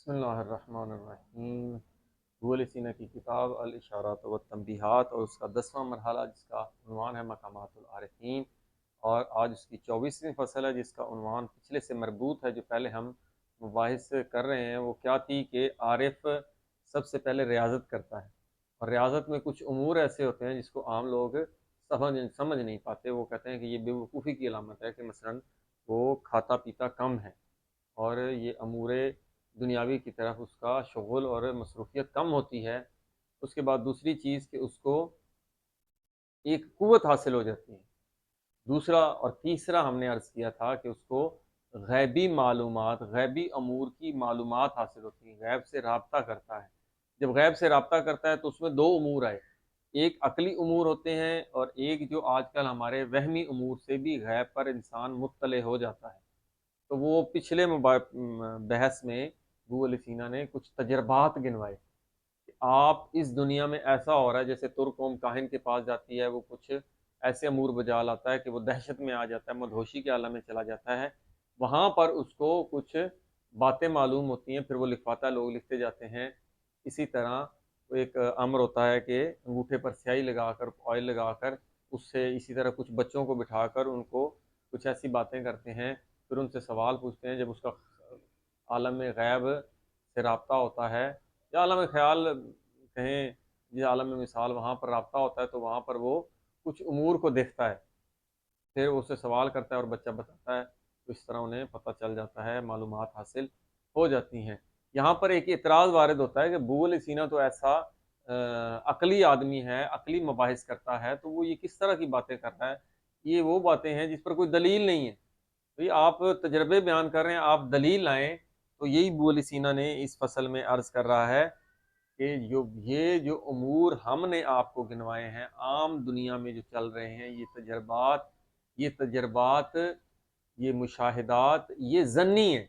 بسم اللہ الرحمن الرحیم۔ ابو سینا کی کتاب الاشارات و تنبیہات اور اس کا 10واں مرحلہ جس کا عنوان ہے مقامات العارفین، اور آج اس کی 24ویں فصل ہے جس کا عنوان پچھلے سے مربوط ہے۔ جو پہلے ہم مباحث کر رہے ہیں وہ کیا تھی کہ عارف سب سے پہلے ریاضت کرتا ہے، اور ریاضت میں کچھ امور ایسے ہوتے ہیں جس کو عام لوگ سمجھ نہیں پاتے۔ وہ کہتے ہیں کہ یہ بے وقوفی کی علامت ہے کہ مثلا وہ کھاتا پیتا کم ہے، اور یہ امور دنیاوی کی طرف اس کا شغل اور مصروفیت کم ہوتی ہے۔ اس کے بعد دوسری چیز کہ اس کو ایک قوت حاصل ہو جاتی ہے۔ دوسرا اور تیسرا ہم نے عرض کیا تھا کہ اس کو غیبی معلومات، غیبی امور کی معلومات حاصل ہوتی ہیں، غیب سے رابطہ کرتا ہے۔ جب غیب سے رابطہ کرتا ہے تو اس میں دو امور آئے، ایک عقلی امور ہوتے ہیں اور ایک جو آج کل ہمارے وہمی امور سے بھی غیب پر انسان مطلع ہو جاتا ہے۔ تو وہ پچھلے بحث میں ابو علی سینا نے کچھ تجربات گنوائے کہ آپ اس دنیا میں ایسا ہو رہا ہے، جیسے ترک قوم کاہن کے پاس جاتی ہے، وہ کچھ ایسے امور بجا لاتا ہے کہ وہ دہشت میں آ جاتا ہے، مدہوشی کے عالم میں چلا جاتا ہے۔ وہاں پر اس کو کچھ باتیں معلوم ہوتی ہیں، پھر وہ لکھواتا ہے، لوگ لکھتے جاتے ہیں۔ اسی طرح وہ ایک امر ہوتا ہے کہ انگوٹھے پر سیاہی لگا کر، آئل لگا کر، اس سے اسی طرح کچھ بچوں کو بٹھا کر ان کو کچھ ایسی باتیں کرتے ہیں، پھر ان سے سوال پوچھتے ہیں۔ جب اس کا عالم غیب سے رابطہ ہوتا ہے یا عالم خیال کہیں، یہ عالم مثال، وہاں پر رابطہ ہوتا ہے تو وہاں پر وہ کچھ امور کو دیکھتا ہے، پھر وہ اس سے سوال کرتا ہے اور بچہ بتاتا ہے، تو اس طرح انہیں پتہ چل جاتا ہے، معلومات حاصل ہو جاتی ہیں۔ یہاں پر ایک اعتراض وارد ہوتا ہے کہ ابو علی سینا تو ایسا عقلی آدمی ہے، عقلی مباحث کرتا ہے، تو وہ یہ کس طرح کی باتیں کر رہا ہے؟ یہ وہ باتیں ہیں جس پر کوئی دلیل نہیں ہے۔ تو آپ تجربے بیان کر رہے ہیں، آپ دلیل لائیں۔ تو یہی ابو علی سینا نے اس فصل میں عرض کر رہا ہے کہ یہ جو امور ہم نے آپ کو گنوائے ہیں، عام دنیا میں جو چل رہے ہیں، یہ تجربات، یہ مشاہدات، یہ ظنی ہیں۔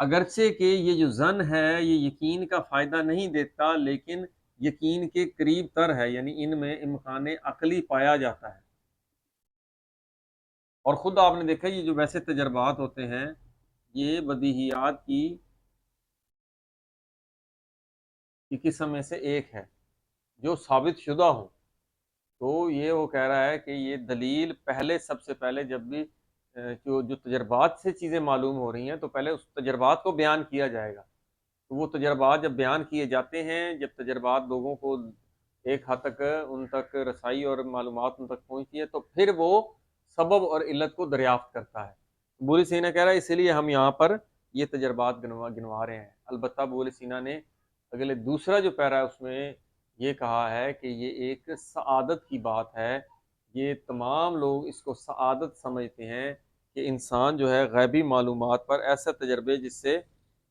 اگرچہ کہ یہ جو ظن ہے یہ یقین کا فائدہ نہیں دیتا، لیکن یقین کے قریب تر ہے، یعنی ان میں امکان عقلی پایا جاتا ہے۔ اور خود آپ نے دیکھا یہ جو ویسے تجربات ہوتے ہیں یہ بدیہیات کی قسم میں سے ایک ہے جو ثابت شدہ ہو۔ تو یہ وہ کہہ رہا ہے کہ یہ دلیل پہلے، سب سے پہلے جب بھی جو تجربات سے چیزیں معلوم ہو رہی ہیں تو پہلے اس تجربات کو بیان کیا جائے گا۔ تو وہ تجربات جب بیان کیے جاتے ہیں، جب تجربات لوگوں کو ایک حد تک ان تک رسائی اور معلومات ان تک پہنچتی ہے تو پھر وہ سبب اور علت کو دریافت کرتا ہے۔ بولی سینا کہہ رہا ہے اسی لیے ہم یہاں پر یہ تجربات گنوا رہے ہیں۔ البتہ بولی سینا نے اگلے دوسرا جو پیرا ہے اس میں یہ کہا ہے کہ یہ ایک سعادت کی بات ہے، یہ تمام لوگ اس کو سعادت سمجھتے ہیں کہ انسان جو ہے غیبی معلومات پر ایسا تجربے جس سے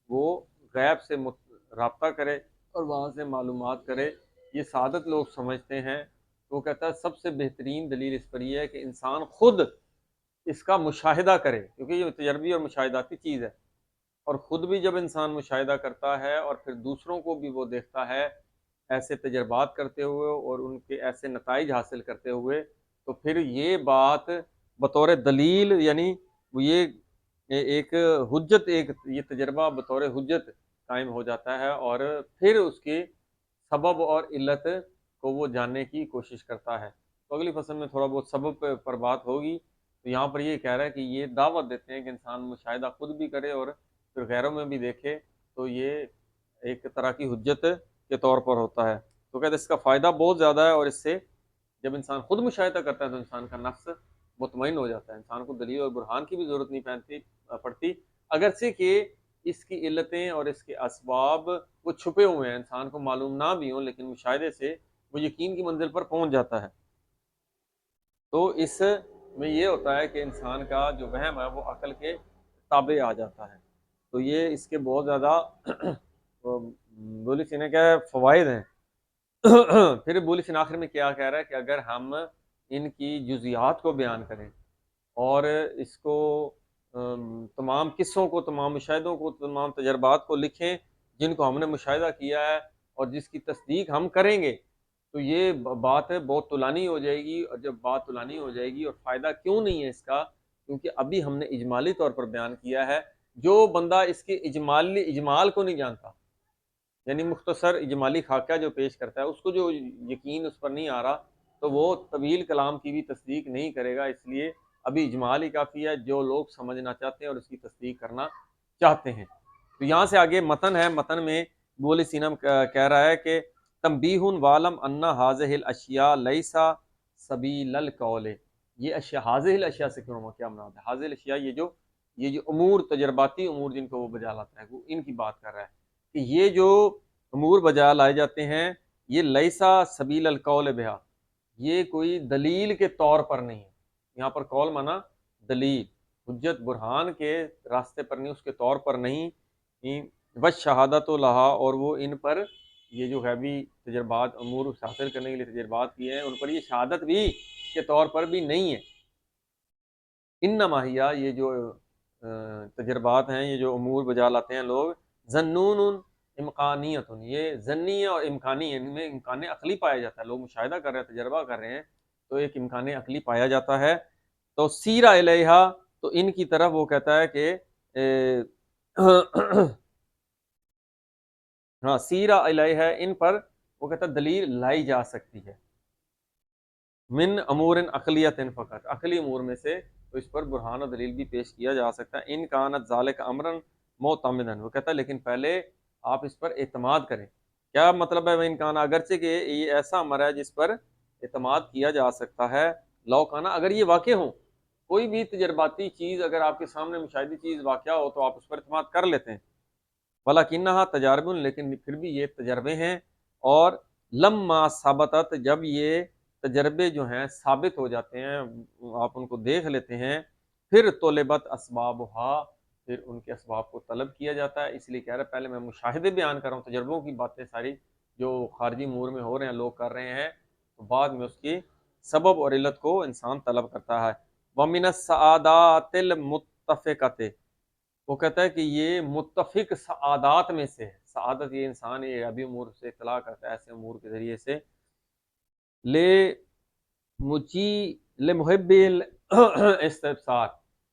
وہ غیب سے رابطہ کرے اور وہاں سے معلومات کرے، یہ سعادت لوگ سمجھتے ہیں۔ تو وہ کہتا ہے سب سے بہترین دلیل اس پر یہ ہے کہ انسان خود اس کا مشاہدہ کرے، کیونکہ یہ تجربی اور مشاہداتی چیز ہے، اور خود بھی جب انسان مشاہدہ کرتا ہے اور پھر دوسروں کو بھی وہ دیکھتا ہے ایسے تجربات کرتے ہوئے اور ان کے ایسے نتائج حاصل کرتے ہوئے، تو پھر یہ بات بطور دلیل، یعنی وہ یہ ایک حجت، ایک یہ تجربہ بطور حجت قائم ہو جاتا ہے، اور پھر اس کی سبب اور علت کو وہ جاننے کی کوشش کرتا ہے۔ تو اگلی فصل میں تھوڑا بہت سبب پر بات ہوگی۔ تو یہاں پر یہ کہہ رہا ہے کہ یہ دعوت دیتے ہیں کہ انسان مشاہدہ خود بھی کرے اور پھر غیروں میں بھی دیکھے، تو یہ ایک طرح کی حجت کے طور پر ہوتا ہے۔ تو کہتے ہیں اس کا فائدہ بہت زیادہ ہے، اور اس سے جب انسان خود مشاہدہ کرتا ہے تو انسان کا نفس مطمئن ہو جاتا ہے، انسان کو دلیل اور برہان کی بھی ضرورت نہیں پڑتی، اگرچہ کہ اس کی علتیں اور اس کے اسباب وہ چھپے ہوئے ہیں، انسان کو معلوم نہ بھی ہوں، لیکن مشاہدے سے وہ یقین کی منزل پر پہنچ جاتا ہے۔ تو اس میں یہ ہوتا ہے کہ انسان کا جو وہم ہے وہ عقل کے تابع آ جاتا ہے۔ تو یہ اس کے بہت زیادہ بولی سینا کیا فوائد ہیں۔ پھر بولی سینا آخر میں کیا کہہ رہا ہے کہ اگر ہم ان کی جزیات کو بیان کریں اور اس کو تمام قصوں کو، تمام مشاہدوں کو، تمام تجربات کو لکھیں جن کو ہم نے مشاہدہ کیا ہے اور جس کی تصدیق ہم کریں گے، تو یہ بات بہت طولانی ہو جائے گی، اور جب بات طولانی ہو جائے گی، اور فائدہ کیوں نہیں ہے اس کا، کیونکہ ابھی ہم نے اجمالی طور پر بیان کیا ہے جو بندہ اس کے اجمال کو نہیں جانتا، یعنی مختصر اجمالی خاکہ جو پیش کرتا ہے، اس کو جو یقین اس پر نہیں آ رہا تو وہ طویل کلام کی بھی تصدیق نہیں کرے گا، اس لیے ابھی اجمال ہی کافی ہے جو لوگ سمجھنا چاہتے ہیں اور اس کی تصدیق کرنا چاہتے ہیں۔ تو یہاں سے آگے متن ہے، متن میں بول سینہ کہہ رہا ہے کہ تنبیہ والم ان ہذہ الاشیاء لیسا سبیل القول، یہ اشیاء حاضر الاشیاء سے کیا مراد ہے؟ حاضر الاشیاء یہ جو امور تجرباتی امور جن کو وہ بجا لاتا ہے، وہ ان کی بات کر رہا ہے کہ یہ جو امور بجا لائے جاتے ہیں یہ لیسا سبیل القول بہا، یہ کوئی دلیل کے طور پر نہیں ہے۔ یہاں پر قول مانا دلیل، حجت برہان کے راستے پر نہیں، اس کے طور پر نہیں، بس شہادت و لہا، اور وہ ان پر یہ جو غیبی تجربات امور حاصل کرنے کے لیے تجربات کیے ہیں ان پر یہ شہادت بھی کے طور پر بھی نہیں ہے۔ انما ہیا، یہ جو تجربات ہیں، یہ جو امور بجا لاتے ہیں لوگ، ظنون امکانیت، یہ ظنی اور امکانی ہے، ان میں امکان عقلی پایا جاتا ہے، لوگ مشاہدہ کر رہے ہیں، تجربہ کر رہے ہیں تو ایک امکان عقلی پایا جاتا ہے۔ تو سیرا الیہا، تو ان کی طرف وہ کہتا ہے کہ ہاں سیرا الیہا، ان پر وہ کہتا ہے دلیل لائی جا سکتی ہے، من امور عقلیت فقط، عقلی امور میں سے، تو اس پر برہان و دلیل بھی پیش کیا جا سکتا ہے۔ ان کانت ذالک امرا معتمدا، وہ کہتا ہے لیکن پہلے آپ اس پر اعتماد کریں۔ کیا مطلب ہے؟ وہ ان کانا، اگرچہ کہ یہ ایسا امر ہے جس پر اعتماد کیا جا سکتا ہے، لو کانا، اگر یہ واقع ہو، کوئی بھی تجرباتی چیز اگر آپ کے سامنے مشاہدی چیز واقع ہو تو آپ اس پر اعتماد کر لیتے ہیں، ولیکنھا تجارب، لیکن پھر بھی یہ تجربے ہیں، اور لما ثبتت، جب یہ تجربے جو ہیں ثابت ہو جاتے ہیں، آپ ان کو دیکھ لیتے ہیں، پھر طلبت اسبابھا، پھر ان کے اسباب کو طلب کیا جاتا ہے۔ اس لیے کہہ رہا ہے پہلے میں مشاہدے بیان کر رہا ہوں، تجربوں کی باتیں ساری جو خارجی امور میں ہو رہے ہیں، لوگ کر رہے ہیں، تو بعد میں اس کی سبب اور علت کو انسان طلب کرتا ہے۔ وَمِنَ السَّعَادَاتِ الْمُتَّفِقَةِ، وہ کہتا ہے کہ یہ متفق سعادات میں سے ہے۔ سعادت یہ انسان یہ ابھی امور سے اطلاع کرتا ہے ایسے امور کے ذریعے سے، لے مجی لمحب الاستبصار،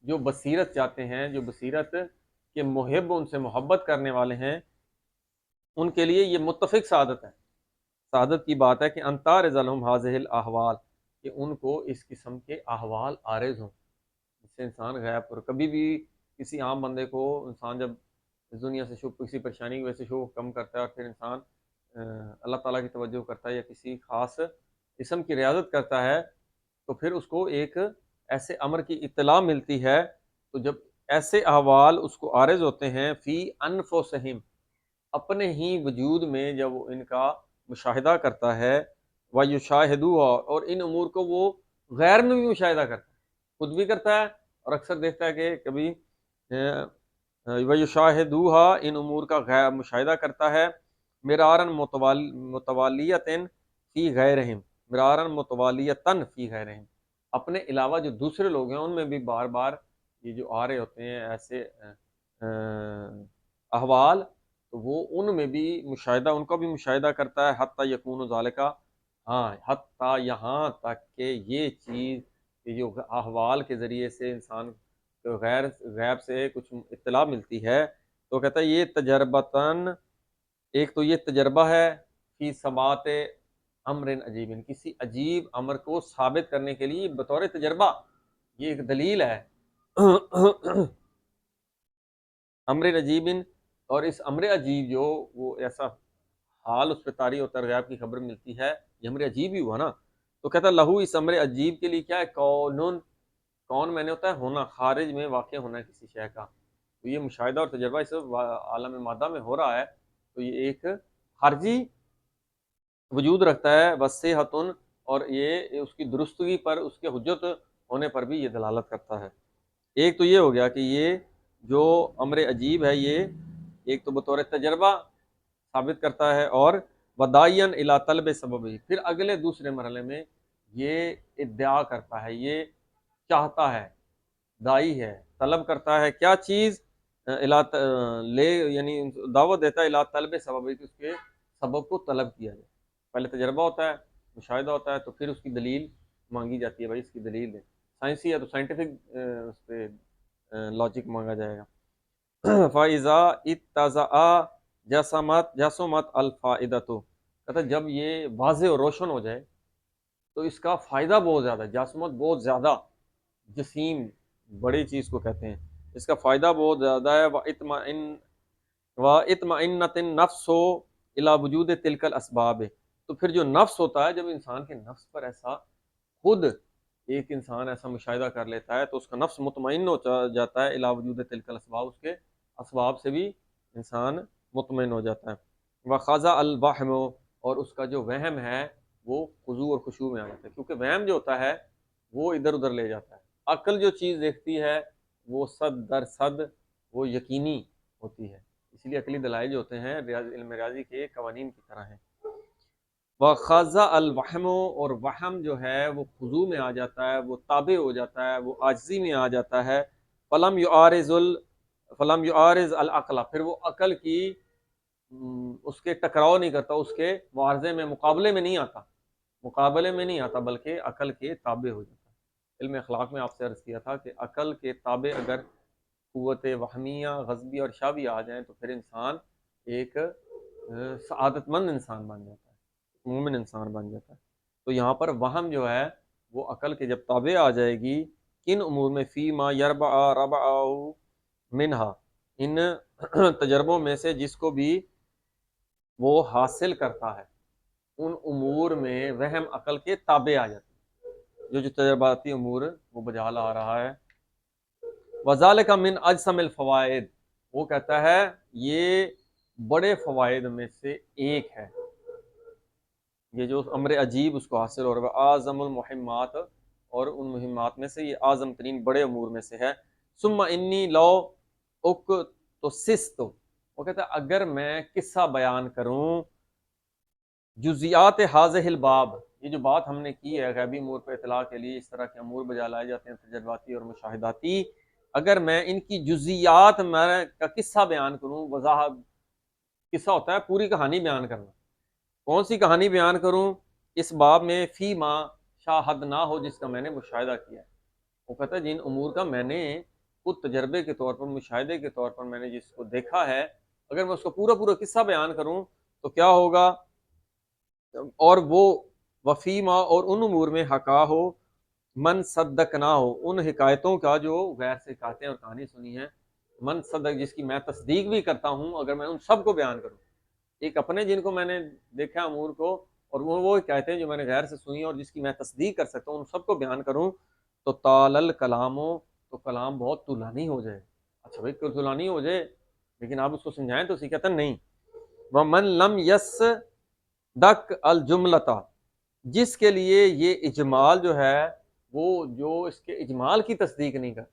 جو بصیرت چاہتے ہیں، جو بصیرت کے محب، ان سے محبت کرنے والے ہیں، ان کے لیے یہ متفق سعادت ہے۔ سعادت کی بات ہے کہ انتار ظلم حاضح الاحوال، کہ ان کو اس قسم کے احوال عارض ہوں، جس سے انسان غیب پر کبھی بھی کسی عام بندے کو انسان جب اس دنیا سے کسی پریشانی کی وجہ سے شوق کم کرتا ہے اور پھر انسان اللہ تعالیٰ کی توجہ کرتا ہے یا کسی خاص قسم کی ریاضت کرتا ہے، تو پھر اس کو ایک ایسے امر کی اطلاع ملتی ہے، تو جب ایسے احوال اس کو عارض ہوتے ہیں، فی انفسہم، اپنے ہی وجود میں جب وہ ان کا مشاہدہ کرتا ہے، وَيُشَاهِدُوهَا، اور ان امور کو وہ غیر میں بھی مشاہدہ کرتا ہے، خود بھی کرتا ہے اور اکثر دیکھتا ہے کہ کبھی وَيُشَاهِدُوهَا، ان امور کا غیر مشاہدہ کرتا ہے، مِرَارًا متوالیتاً فی غیرہم، مِرَارًا متوالیتاً فی غیرہم، اپنے علاوہ جو دوسرے لوگ ہیں ان میں بھی بار بار یہ جو آ رہے ہوتے ہیں ایسے احوال، تو وہ ان میں بھی مشاہدہ، ان کا بھی مشاہدہ کرتا ہے، حتیٰ یکون ذالکا، ہاں حتیٰ یہاں تک کہ یہ چیز، یہ جو احوال کے ذریعے سے انسان کو غیب سے کچھ اطلاع ملتی ہے، تو کہتا ہے یہ تجربتاً، ایک تو یہ تجربہ ہے، فی ثبات امر عجیب، کسی عجیب امر کو ثابت کرنے کے لیے بطور تجربہ یہ ایک دلیل ہے امر عجیب، اور اس امر عجیب جو وہ ایسا حال اس پہ طاری ہوتا ہے، غیب کی خبر ملتی ہے، یہ امر عجیب ہی ہوا نا، تو کہتا ہے لہو، اس امر عجیب کے لیے کیا ہے، کونن، کون میں نے ہوتا ہے ہونا، خارج میں واقع ہونا ہے کسی شے کا، تو یہ مشاہدہ اور تجربہ اس عالم مادہ میں ہو رہا ہے، تو یہ ایک خارجی وجود رکھتا ہے، وصیحتن، اور یہ اس کی درستگی پر، اس کے حجت ہونے پر بھی یہ دلالت کرتا ہے۔ ایک تو یہ ہو گیا کہ یہ جو امر عجیب ہے یہ ایک تو بطور تجربہ ثابت کرتا ہے، اور وداعین الی طلب سبب، پھر اگلے دوسرے مرحلے میں یہ ادعا کرتا ہے، یہ چاہتا ہے، دائی ہے، طلب کرتا ہے کیا چیز، لے، یعنی دعوت دیتا ہے الی طلب سبب، کہ اس کے سبب کو طلب کیا جائے، پہلے تجربہ ہوتا ہے، مشاہدہ ہوتا ہے، تو پھر اس کی دلیل مانگی جاتی ہے، بھائی اس کی دلیل ہے، سائنسی ہے تو سائنٹیفک اس پہ لاجک مانگا جائے گا۔ فَإِذَا اتَّضَعَ جَسَمَتْ الْفَائِدَةُ، کہتا ہے جب یہ واضح اور روشن ہو جائے تو اس کا فائدہ بہت زیادہ ہے، جاسمت بہت زیادہ، جسیم بڑی چیز کو کہتے ہیں، اس کا فائدہ بہت زیادہ ہے۔ وَاطْمَئَنَّتِ النَّفْسُ إِلَى وُجُودِ تِلْكَ الْأَسْبَابِ، تو پھر جو نفس ہوتا ہے، جب انسان کے نفس پر ایسا خود ایک انسان ایسا مشاہدہ کر لیتا ہے تو اس کا نفس مطمئن ہو جاتا ہے، الی وجود تلک الاسباب، اس کے اسباب سے بھی انسان مطمئن ہو جاتا ہے۔ وخضع الوہم، اور اس کا جو وہم ہے وہ خضوع اور خشوع میں آ جاتا ہے، کیونکہ وہم جو ہوتا ہے وہ ادھر ادھر لے جاتا ہے، عقل جو چیز دیکھتی ہے وہ صد در صد وہ یقینی ہوتی ہے، اس لیے عقلی دلائل جو ہوتے ہیں علم ریاضی کے قوانین کی طرح ہیں۔ وَخَضَعَ الْوَحْمُ، اور وہم جو ہے وہ خضوع میں آ جاتا ہے، وہ تابع ہو جاتا ہے، وہ عاجزی میں آ جاتا ہے۔ فَلَمْ يُعَارِضْ الْعَقْلَ، پھر وہ عقل کی اس کے ٹکراؤ نہیں کرتا، اس کے معارضے میں، مقابلے میں نہیں آتا، مقابلے میں نہیں آتا، بلکہ عقل کے تابع ہو جاتا ہے۔ علم اخلاق میں آپ سے عرض کیا تھا کہ عقل کے تابع اگر قوت وہمیہ، غضبی اور شابی آ جائیں تو پھر انسان ایک سعادت مند انسان بن جاتا ہے، مومن انسان بن جاتا ہے۔ تو یہاں پر وہم جو ہے وہ عقل کے جب تابع آ جائے گی، کن امور میں؟ فی ما یربع ربع منہا، ان تجربوں میں سے جس کو بھی وہ حاصل کرتا ہے، ان امور میں وہم عقل کے تابع آ جاتا ہے، جو تجرباتی امور وہ بجا لا رہا ہے۔ وذالک من اجسم الفوائد، وہ کہتا ہے یہ بڑے فوائد میں سے ایک ہے، یہ جو امر عجیب اس کو حاصل ہو رہا ہے، اعظم المہمات، اور ان مہمات میں سے یہ اعظم ترین بڑے امور میں سے ہے۔ ثم انی لو اقتصست، وہ کہتا ہے اگر میں قصہ بیان کروں جزیات حاضح الباب، یہ جو بات ہم نے کی ہے غیبی امور پر اطلاع کے لیے اس طرح کے امور بجا لائے جاتے ہیں تجرباتی اور مشاہداتی، اگر میں ان کی جزیات میں کا قصہ بیان کروں، وضاحت، قصہ ہوتا ہے پوری کہانی بیان کرنا، کون سی کہانی بیان کروں؟ اس باب میں فی ما شاہد نہ ہو، جس کا میں نے مشاہدہ کیا ہے، وہ کہتا ہے جن امور کا میں نے خود تجربے کے طور پر، مشاہدے کے طور پر میں نے جس کو دیکھا ہے، اگر میں اس کو پورا پورا قصہ بیان کروں تو کیا ہوگا؟ اور وہ وفیما، اور ان امور میں حقا ہو، من صدق نہ ہو، ان حکایتوں کا جو غیر سے حکایتیں اور کہانی سنی ہے، من صدق جس کی میں تصدیق بھی کرتا ہوں، اگر میں ان سب کو بیان کروں، ایک اپنے جن کو میں نے دیکھا امور کو، اور وہ حکایتیں جو میں نے غیر سے سنی اور جس کی میں تصدیق کر سکتا ہوں، ان سب کو بیان کروں تو طال الکلام ہو، تو کلام بہت طولانی ہو جائے۔ اچھا بھائی طولانی ہو جائے، لیکن آپ اس کو سمجھائیں تو اسی کہتا نہیں۔ ومن لم یس دک الجملتا، جس کے لیے یہ اجمال جو ہے وہ جو اس کے اجمال کی تصدیق نہیں کرتا،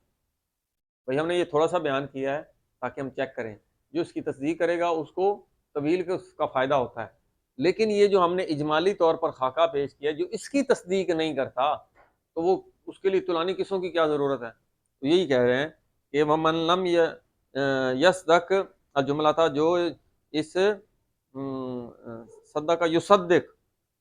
بھائی ہم نے یہ تھوڑا سا بیان کیا ہے تاکہ ہم چیک کریں، جو اس کی تصدیق کرے گا اس کو طویل کا اس کا فائدہ ہوتا ہے، لیکن یہ جو ہم نے اجمالی طور پر خاکہ پیش کیا جو اس کی تصدیق نہیں کرتا تو وہ اس کے لیے طولانی قصوں کی کیا ضرورت ہے؟ تو یہی کہہ رہے ہیں کہ ومن لم یصدق الجملہ تھا، جو اس صدق یصدق،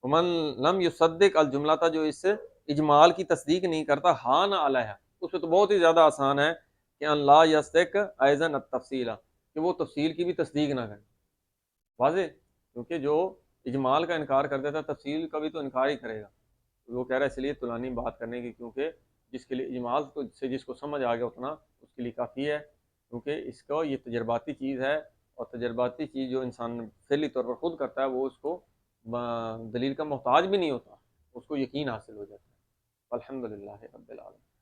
ومن لم یصدق الجملہ تھا، جو اس اجمال کی تصدیق نہیں کرتا، ہاں نہ علیہ، اس پہ تو بہت ہی زیادہ آسان ہے کہ ان لا یصدق ایضا التفصیل، کہ وہ تفصیل کی بھی تصدیق نہ کرے، واضح، کیونکہ جو اجمال کا انکار کر دیتا ہے تفصیل کا بھی تو انکار ہی کرے گا، وہ کہہ رہا ہے اس لیے طولانی بات کرنے کی، کیونکہ جس کے لیے اجمال سے جس کو سمجھ آ گیا اتنا اس کے لیے کافی ہے، کیونکہ اس کو یہ تجرباتی چیز ہے، اور تجرباتی چیز جو انسان فعلی طور پر خود کرتا ہے وہ اس کو دلیل کا محتاج بھی نہیں ہوتا، اس کو یقین حاصل ہو جاتا ہے۔ الحمدللہ رب العالمین۔